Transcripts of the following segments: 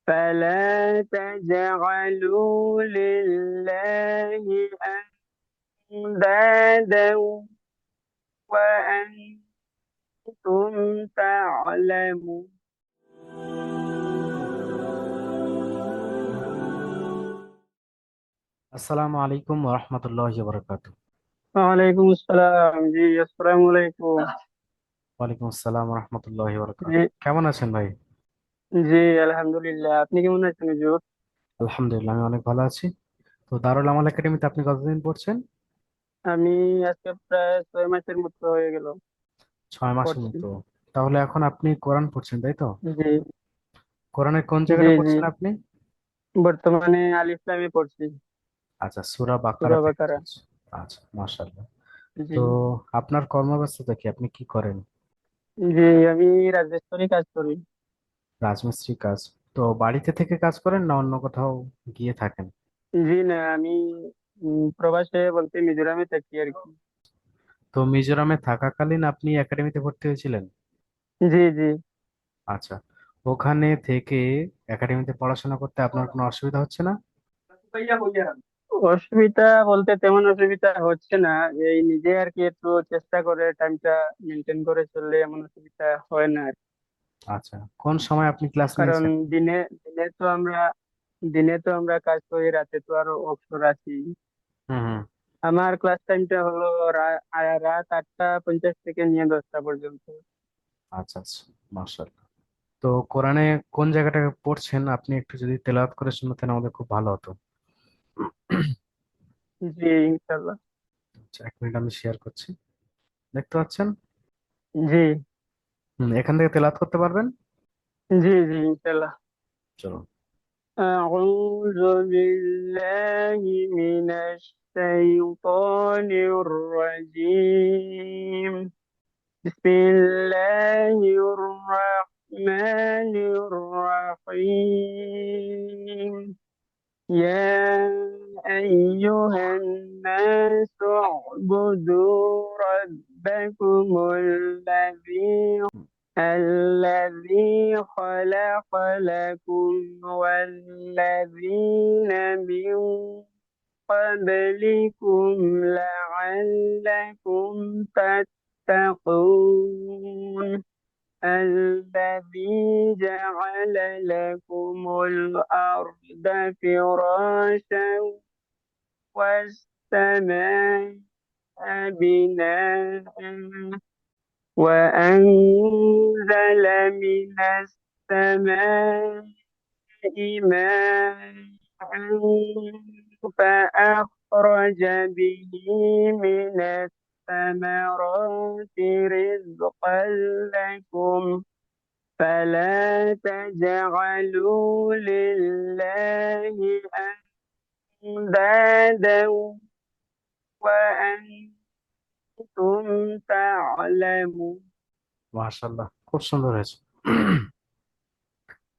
فلا تجعلوا لله أندادا وأنتم تعلمون. আসসালামু আলাইকুম রহমতুল্লাহি বারাকাতু। ওয়ালাইকুম আসসালাম। জি, আসসালামু আলাইকুম। ওয়ালাইকুম আসসালাম রহমতুল্লাহি বারাকাতু। জি। কেমন আছেন ভাই? জি, আলহামদুলিল্লাহ। আপনি কেমন আছেন হুজুর? আলহামদুলিল্লাহ, আমি অনেক ভালো আছি। তো দারুল আমাল একাডেমিতে আপনি কতদিন পড়ছেন? আমি আজকে প্রায় 6 মাসের মতো হয়ে গেল 6 মাসের পড়ছি। মতো। তাহলে এখন আপনি কোরআন পড়ছেন, তাই তো? জি। কোরআনের কোন জি। জায়গাটা জি, পড়ছেন আপনি? বর্তমানে আল ইসলামে পড়ছি। আচ্ছা, সূরা বাকারা সূরা থেকে বাকারা। পড়ছেন। আচ্ছা, মাশাআল্লাহ। জি। তো আপনার কর্মব্যস্ততা কি, আপনি কি করেন? জি, আমি রাজেশ্বরী কাজ করি। রাজমিস্ত্রি কাজ? তো বাড়িতে থেকে কাজ করেন না অন্য কোথাও গিয়ে থাকেন? জি না, আমি প্রবাসে বলতে মিজোরামে থাকি আর কি। তো মিজোরামে থাকাকালীন আপনি একাডেমিতে ভর্তি হয়েছিলেন? জি। জি। আচ্ছা, ওখানে থেকে একাডেমিতে পড়াশোনা করতে আপনার কোনো অসুবিধা হচ্ছে না? অসুবিধা বলতে তেমন অসুবিধা হচ্ছে না। এই নিজে আর কি একটু চেষ্টা করে টাইমটা মেনটেন করে চললে এমন অসুবিধা হয় না আর কি। আচ্ছা, কোন সময় আপনি ক্লাস কারণ নিয়েছেন? দিনে দিনে তো আমরা দিনে তো আমরা কাজ করি, রাতে তো আরো অবসর আছি। হুম হুম। আমার ক্লাস টাইমটা হলো রাত 8টা 50 থেকে নিয়ে 10টা পর্যন্ত। আচ্ছা আচ্ছা, মাশাআল্লাহ। তো কোরআনে কোন জায়গাটা পড়ছেন, আপনি একটু যদি তেলাওয়াত করে শোনাতেন আমাদের খুব ভালো হতো। জি, ইনশাল্লাহ। আচ্ছা, 1 মিনিট আমি শেয়ার করছি। দেখতে পাচ্ছেন? জি। এখান থেকে তেলাওয়াত করতে পারবেন? জি। জি, ইনশাল্লাহ। চলো। أعوذ بالله من الشيطان الرجيم. بسم الله الرحمن الرحيم. يا أيها الناس اعبدوا ربكم الذي خلق لكم والذين من قبلكم لعلكم تتقون. الذي جعل لكم الأرض فراشا والسماء بناء وأنزل من السماء ماء فأخرج به من الثمرات رزقا لكم فلا تجعلوا لله أندادا وأنتم تعلمون. মাশাআল্লাহ, খুব সুন্দর হয়েছে।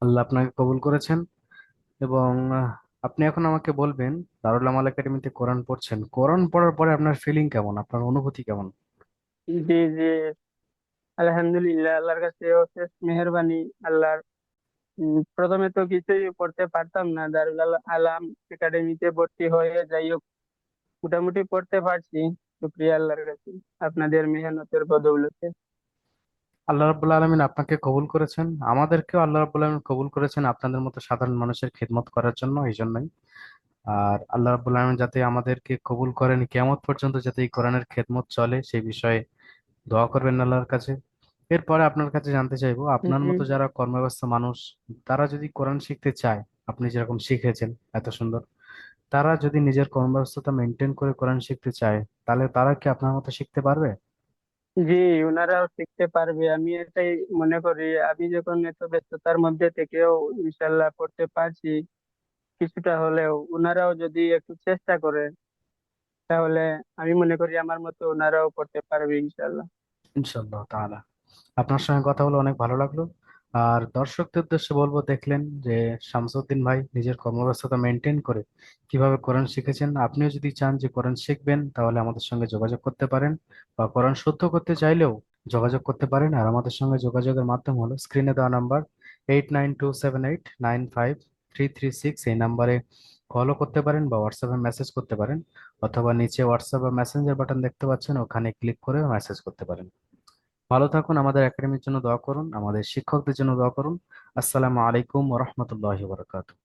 আল্লাহ আপনাকে কবুল করেছেন। এবং আপনি এখন আমাকে বলবেন, দারুল আমাল একাডেমিতে কোরআন পড়ছেন, কোরআন পড়ার পরে আপনার ফিলিং কেমন, আপনার অনুভূতি কেমন? জি। জি, আলহামদুলিল্লাহ, আল্লাহর কাছে অশেষ মেহেরবানি। আল্লাহর প্রথমে তো কিছুই পড়তে পারতাম না, দারুল আলাম একাডেমিতে ভর্তি হয়ে যাই হোক মোটামুটি পড়তে পারছি। শুক্রিয়া আল্লাহর কাছে, আপনাদের মেহনতের বদৌলতে। আল্লাহ রাব্বুল আলামিন আপনাকে কবুল করেছেন, আমাদেরকেও আল্লাহ রাব্বুল আলামিন কবুল করেছেন আপনাদের মতো সাধারণ মানুষের খেদমত করার জন্য, এই জন্যই। আর আল্লাহ রাব্বুল আলামিন যাতে আমাদেরকে কবুল করেন, কিয়ামত পর্যন্ত যাতে এই কোরআনের খেদমত চলে সেই বিষয়ে দোয়া করবেন আল্লাহর কাছে। এরপরে আপনার কাছে জানতে চাইবো, আপনার জি। মতো যারা কর্মব্যস্ত মানুষ, তারা যদি কোরআন শিখতে চায়, আপনি যেরকম শিখেছেন এত সুন্দর, তারা যদি নিজের কর্মব্যস্ততা মেনটেন করে কোরআন শিখতে চায়, তাহলে তারা কি আপনার মতো শিখতে পারবে? জি, ওনারাও শিখতে পারবে, আমি এটাই মনে করি। আমি যখন এত ব্যস্ততার মধ্যে থেকেও ইনশাল্লাহ পড়তে পারছি কিছুটা হলেও, ওনারাও যদি একটু চেষ্টা করে তাহলে আমি মনে করি আমার মতো ওনারাও পড়তে পারবে ইনশাল্লাহ। ইনশাআল্লাহ তাআলা। আপনার সঙ্গে কথা বলে অনেক ভালো লাগলো। আর দর্শকদের উদ্দেশ্যে বলবো, দেখলেন যে শামসুদ্দিন ভাই নিজের কর্মব্যস্ততা মেনটেন করে কিভাবে কোরআন শিখেছেন। আপনিও যদি চান যে কোরআন শিখবেন, তাহলে আমাদের সঙ্গে যোগাযোগ করতে পারেন, বা কোরআন শুদ্ধ করতে চাইলেও যোগাযোগ করতে পারেন। আর আমাদের সঙ্গে যোগাযোগের মাধ্যম হলো স্ক্রিনে দেওয়া নাম্বার। 8927895336, এই নাম্বারে কলও করতে পারেন বা হোয়াটসঅ্যাপে মেসেজ করতে পারেন, অথবা নিচে হোয়াটসঅ্যাপ বা মেসেঞ্জার বাটন দেখতে পাচ্ছেন, ওখানে ক্লিক করে মেসেজ করতে পারেন। ভালো থাকুন, আমাদের একাডেমির জন্য দোয়া করুন, আমাদের শিক্ষকদের জন্য দোয়া করুন। আসসালামু আলাইকুম ওয়া রাহমাতুল্লাহি ওয়া বারাকাতুহু।